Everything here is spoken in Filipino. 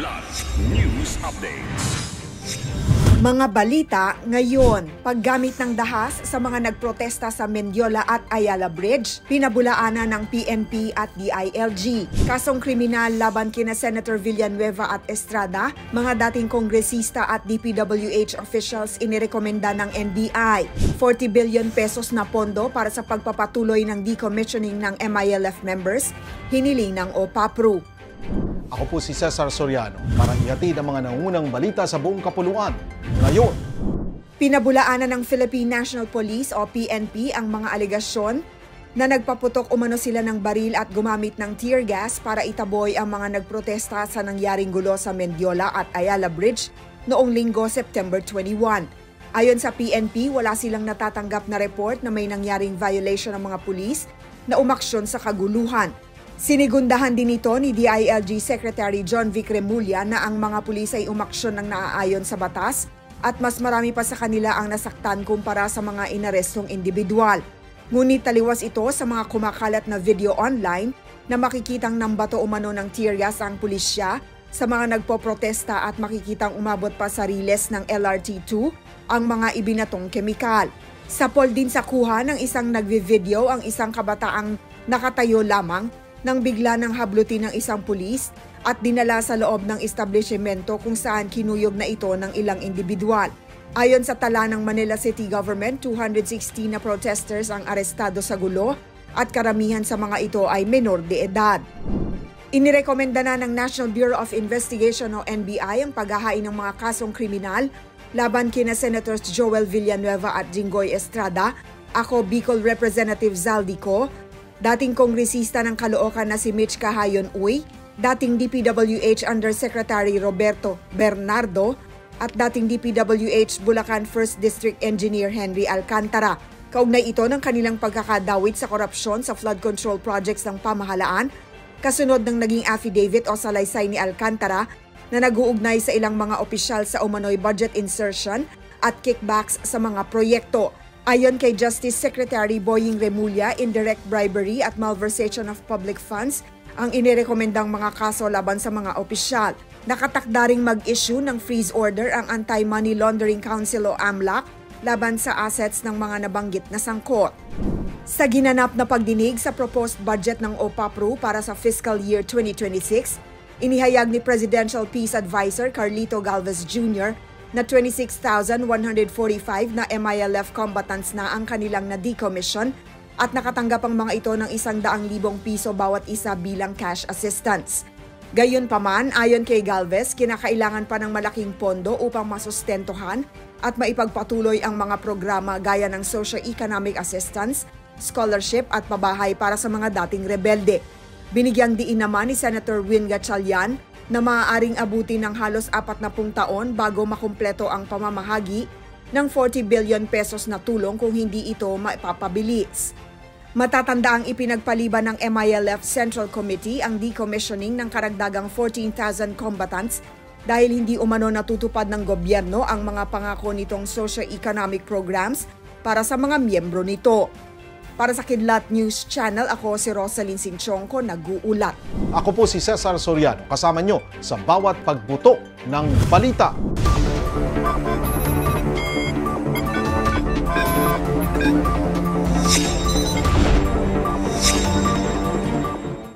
Kidlat News Updates. Mga balita ngayon, paggamit ng dahas sa mga nagprotesta sa Mendiola at Ayala Bridge, pinabulaanan ng PNP at DILG. Kasong kriminal laban kina Senator Villanueva at Estrada, mga dating kongresista at DPWH officials inirekomenda ng NBI. 40 billion pesos na pondo para sa pagpapatuloy ng decommissioning ng MILF members, hiniling ng OPAPRU. Ako po si Cesar Soriano para ihatid ang mga nangungunang balita sa buong kapuluan. Ngayon, pinabulaanan ng Philippine National Police o PNP ang mga alegasyon na nagpaputok umano sila ng baril at gumamit ng tear gas para itaboy ang mga nagprotesta sa nangyaring gulo sa Mendiola at Ayala Bridge noong Linggo, September 21. Ayon sa PNP, wala silang natatanggap na report na may nangyaring violation ng mga pulis na umaksyon sa kaguluhan. Sinigundahan din ito ni DILG Secretary John Vic Remulla na ang mga pulis ay umaksyon ng naaayon sa batas at mas marami pa sa kanila ang nasaktan kumpara sa mga inarestong individual. Ngunit taliwas ito sa mga kumakalat na video online na makikitang nambato umano ng tear gas ang pulisya sa mga nagpoprotesta at makikitang umabot pa sa riles ng LRT-2 ang mga ibinatong kemikal. Sapol din sa kuha ng isang nagvi-video ang isang kabataang nakatayo lamang nang bigla ng hablutin ng isang pulis at dinala sa loob ng establishmento kung saan kinuyog na ito ng ilang individual. Ayon sa tala ng Manila City Government, 216 na protesters ang arestado sa gulo at karamihan sa mga ito ay menor de edad. Inirekomenda na ng National Bureau of Investigation o NBI ang paghahain ng mga kasong kriminal laban kina Senators Joel Villanueva at Jinggoy Estrada, ako Bicol Representative Zaldico, dating kongresista ng Caloocan na si Mitch Cahayon Uy, dating DPWH Undersecretary Roberto Bernardo at dating DPWH Bulacan 1st District Engineer Henry Alcantara. Kaugnay ito ng kanilang pagkakadawit sa korupsyon sa flood control projects ng pamahalaan, kasunod ng naging affidavit o salaysay ni Alcantara na nag-uugnay sa ilang mga opisyal sa umano'y budget insertion at kickbacks sa mga proyekto. Ayon kay Justice Secretary Boying Remulla, indirect bribery at malversation of public funds ang inirekomendang mga kaso laban sa mga opisyal. Nakatakda ring mag-issue ng freeze order ang Anti-Money Laundering Council o AMLAC laban sa assets ng mga nabanggit na sangkot. Sa ginanap na pagdinig sa proposed budget ng OPAPRU para sa fiscal year 2026, inihayag ni Presidential Peace Advisor Carlito Galvez Jr. na 26,145 na MILF combatants na ang kanilang na-decommission at nakatanggap ang mga ito ng 100,000 piso bawat isa bilang cash assistance. Gayunpaman, ayon kay Galvez, kinakailangan pa ng malaking pondo upang masustentuhan at maipagpatuloy ang mga programa gaya ng socio-economic assistance, scholarship at pabahay para sa mga dating rebelde. Binigyang diin naman ni Senator Win Gatchalian na maaaring abutin ng halos 40 taon bago makumpleto ang pamamahagi ng 40 billion pesos na tulong kung hindi ito maipapabilis. Matatanda ang ipinagpaliban ng MILF Central Committee ang decommissioning ng karagdagang 14,000 combatants dahil hindi umano natutupad ng gobyerno ang mga pangako nitong socio-economic programs para sa mga miyembro nito. Para sa Kidlat News Channel, ako si Rosalyn Sinchonco, nag-uulat. ako po si Cesar Soriano, kasama nyo sa bawat pagbuto ng balita.